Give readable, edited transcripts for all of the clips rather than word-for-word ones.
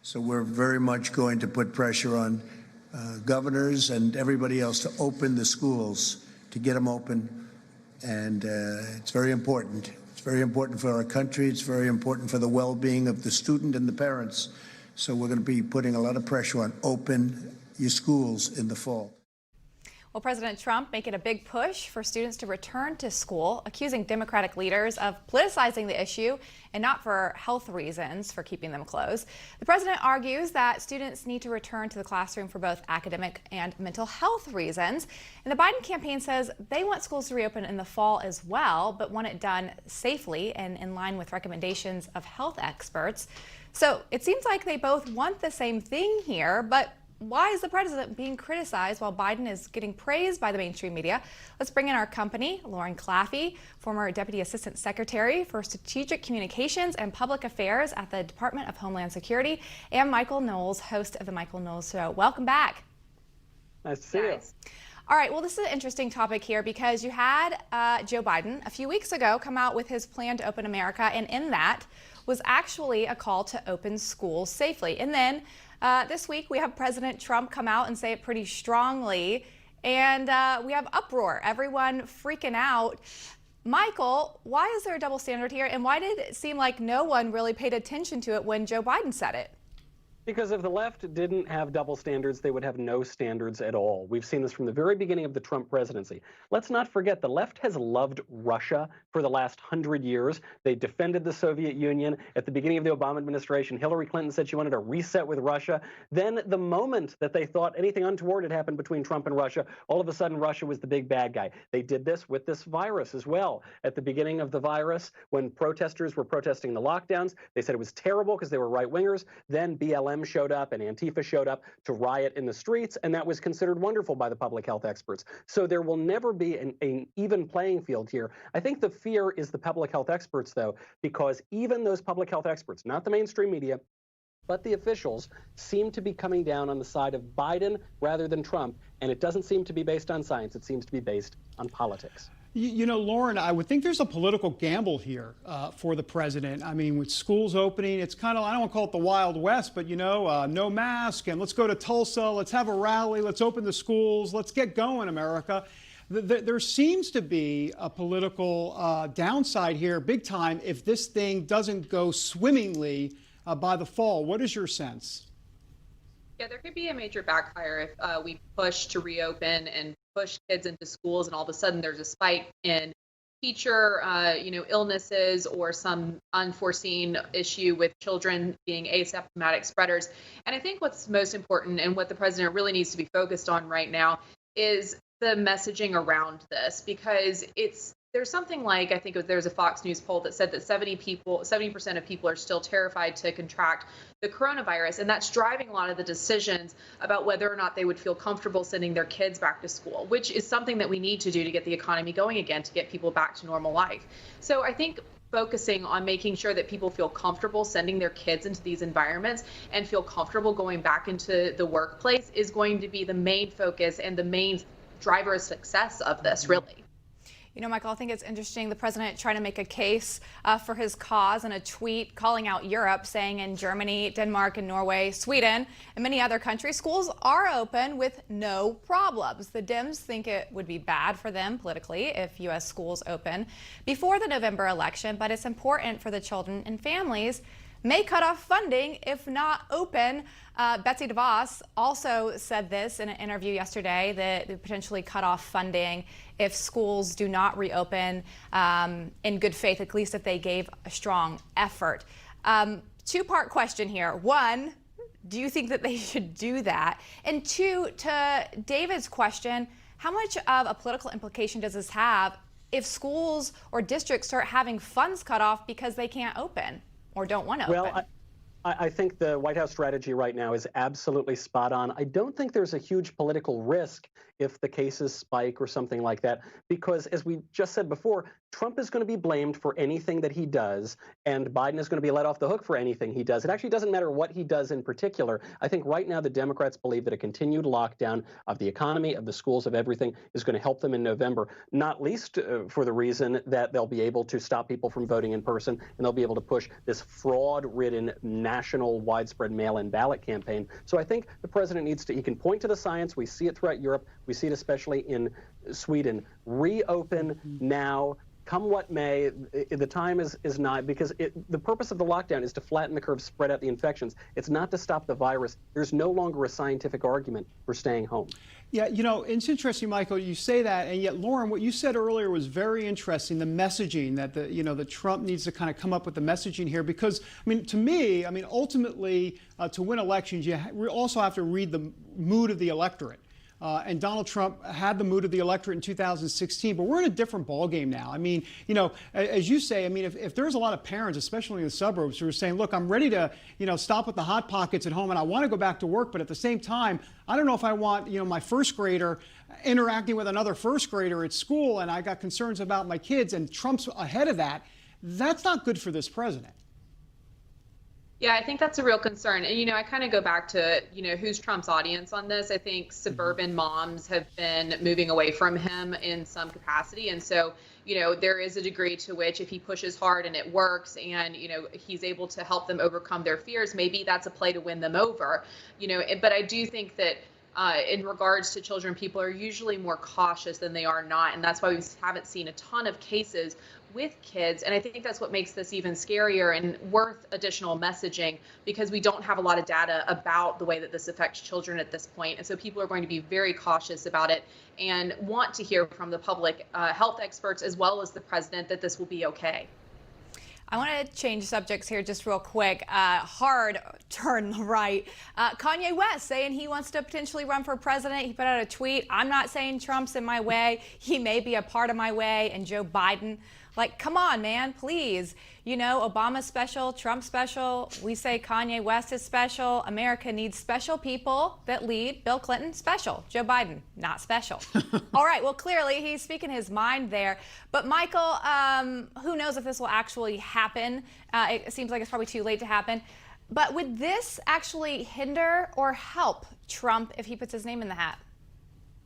So we're very much going to put pressure on governors and everybody else to open the schools, to get them open. And it's very important. It's very important for our country. It's very important for the well-being of the student and the parents. So we're going to be putting a lot of pressure on open your schools in the fall. Well, President Trump making a big push for students to return to school, accusing Democratic leaders of politicizing the issue and not for health reasons for keeping them closed. The president argues that students need to return to the classroom for both academic and mental health reasons. And the Biden campaign says they want schools to reopen in the fall as well, but want it done safely and in line with recommendations of health experts. So it seems like they both want the same thing here, but why is the president being criticized while Biden is getting praised by the mainstream media? Let's bring in our company, Lauren Claffey, former Deputy Assistant Secretary for Strategic Communications and Public Affairs at the Department of Homeland Security, and Michael Knowles, host of the Michael Knowles Show. Welcome back. Nice to see you. All right, well, this is an interesting topic here because you had Joe Biden a few weeks ago come out with his plan to open America, and in that was actually a call to open schools safely. And then this week, we have President Trump come out and say it pretty strongly, and we have uproar, everyone freaking out. Michael, why is there a double standard here, and why did it seem like no one really paid attention to it when Joe Biden said it? Because if the left didn't have double standards, they would have no standards at all. We've seen this from the very beginning of the Trump presidency. Let's not forget, the left has loved Russia for the last 100 years. They defended the Soviet Union. At the beginning of the Obama administration, Hillary Clinton said she wanted a reset with Russia. Then the moment that they thought anything untoward had happened between Trump and Russia, all of a sudden Russia was the big bad guy. They did this with this virus as well. At the beginning of the virus, when protesters were protesting the lockdowns, they said it was terrible because they were right-wingers. Then BLM showed up and Antifa showed up to riot in the streets, and that was considered wonderful by the public health experts. So there will never be an even playing field here. I think the fear is the public health experts, though, because even those public health experts, not the mainstream media, but the officials, seem to be coming down on the side of Biden rather than Trump, and it doesn't seem to be based on science. It seems to be based on politics. You know, Lauren, I would think there's a political gamble here for the president. I mean, with schools opening, it's kind of, I don't want to call it the Wild West, but, you know, no mask, and let's go to Tulsa, let's have a rally, let's open the schools, let's get going, America. There seems to be a political downside here, big time, if this thing doesn't go swimmingly by the fall. What is your sense? Yeah, there could be a major backfire if we push to reopen and push kids into schools, and all of a sudden there's a spike in teacher, illnesses or some unforeseen issue with children being asymptomatic spreaders. And I think what's most important and what the president really needs to be focused on right now is the messaging around this, because there's something like, I think there's a Fox News poll that said that 70% of people are still terrified to contract the coronavirus. And that's driving a lot of the decisions about whether or not they would feel comfortable sending their kids back to school, which is something that we need to do to get the economy going again, to get people back to normal life. So I think focusing on making sure that people feel comfortable sending their kids into these environments and feel comfortable going back into the workplace is going to be the main focus and the main driver of success of this, really. You know, Michael, I think it's interesting, the president trying to make a case for his cause in a tweet calling out Europe, saying in Germany, Denmark, and Norway, Sweden, and many other countries, schools are open with no problems. The Dems think it would be bad for them politically if U.S. schools open before the November election, but it's important for the children and families. May cut off funding if not open. Betsy DeVos also said this in an interview yesterday, that they potentially cut off funding if schools do not reopen in good faith, at least if they gave a strong effort. Two-part question here. One, do you think that they should do that? And two, to David's question, how much of a political implication does this have if schools or districts start having funds cut off because they can't open or don't want to open? Well, I think the White House strategy right now is absolutely spot on. I don't think there's a huge political risk if the cases spike or something like that. Because as we just said before, Trump is going to be blamed for anything that he does, and Biden is going to be let off the hook for anything he does. It actually doesn't matter what he does in particular. I think right now the Democrats believe that a continued lockdown of the economy, of the schools, of everything is going to help them in November, not least for the reason that they'll be able to stop people from voting in person, and they'll be able to push this fraud-ridden national widespread mail-in ballot campaign. So I think the president needs to, he can point to the science. We see it throughout Europe. We see it especially in Sweden. Reopen now. Come what may, the time is not, because the purpose of the lockdown is to flatten the curve, spread out the infections. It's not to stop the virus. There's no longer a scientific argument for staying home. Yeah, you know, it's interesting, Michael, you say that, and yet, Lauren, what you said earlier was very interesting, the messaging that that Trump needs to kind of come up with the messaging here, because, I mean, to me, I mean, ultimately, to win elections, you also have to read the mood of the electorate. And Donald Trump had the mood of the electorate in 2016, but we're in a different ballgame now. I mean, you know, as you say, I mean, if there's a lot of parents, especially in the suburbs, who are saying, look, I'm ready to, stop with the Hot Pockets at home and I want to go back to work, but at the same time, I don't know if I want, my first grader interacting with another first grader at school, and I got concerns about my kids, and Trump's ahead of that. That's not good for this president. Yeah, I think that's a real concern. And, I kind of go back to, who's Trump's audience on this. I think suburban moms have been moving away from him in some capacity. And so, there is a degree to which if he pushes hard and it works and, he's able to help them overcome their fears, maybe that's a play to win them over, but I do think that in regards to children, people are usually more cautious than they are not. And that's why we haven't seen a ton of cases with kids. And I think that's what makes this even scarier and worth additional messaging, because we don't have a lot of data about the way that this affects children at this point. And so people are going to be very cautious about it and want to hear from the public health experts as well as the president that this will be okay. I want to change subjects here just real quick. Hard turn right. Kanye West saying he wants to potentially run for president. He put out a tweet. I'm not saying Trump's in my way. He may be a part of my way. And Joe Biden, like, come on, man, please. Obama special, Trump special. We say Kanye West is special. America needs special people that lead. Bill Clinton, special. Joe Biden, not special. All right, well, clearly he's speaking his mind there. But Michael, who knows if this will actually happen? It seems like it's probably too late to happen. But would this actually hinder or help Trump if he puts his name in the hat?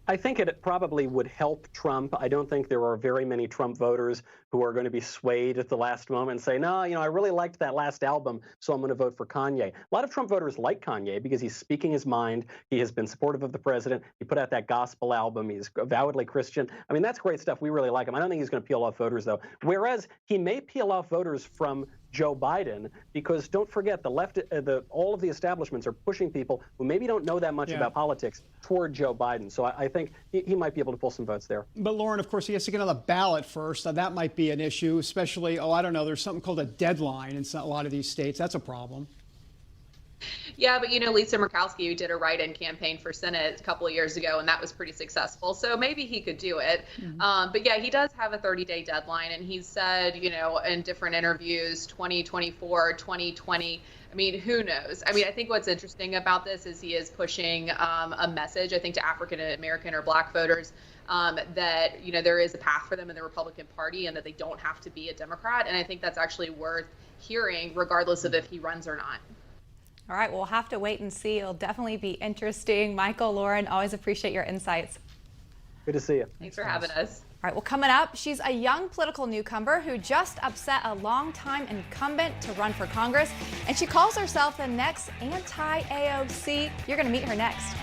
I think it probably would help Trump. I don't think there are very many Trump voters who are going to be swayed at the last moment and say, no, I really liked that last album, so I'm going to vote for Kanye. A lot of Trump voters like Kanye because he's speaking his mind. He has been supportive of the president. He put out that gospel album. He's avowedly Christian. I mean, that's great stuff. We really like him. I don't think he's going to peel off voters, though. Whereas he may peel off voters from Joe Biden, because don't forget, the left, all of the establishments are pushing people who maybe don't know that much about politics toward Joe Biden. So I think he might be able to pull some votes there. But Lauren, of course, he has to get on the ballot first. That might be an issue, especially, I don't know, there's something called a deadline in a lot of these states. That's a problem. Yeah, but Lisa Murkowski, who did a write-in campaign for Senate a couple of years ago, and that was pretty successful. So maybe he could do it. But yeah, he does have a 30-day deadline, and he's said, in different interviews, 2024, 2020. I mean, who knows? I mean, I think what's interesting about this is he is pushing a message, I think, to African American or Black voters that, there is a path for them in the Republican Party and that they don't have to be a Democrat. And I think that's actually worth hearing, regardless of if he runs or not. All right, we'll have to wait and see. It'll definitely be interesting. Michael, Lauren, always appreciate your insights. Good to see you. Thanks for having us. All right, well, coming up, she's a young political newcomer who just upset a longtime incumbent to run for Congress, and she calls herself the next anti-AOC. You're going to meet her next.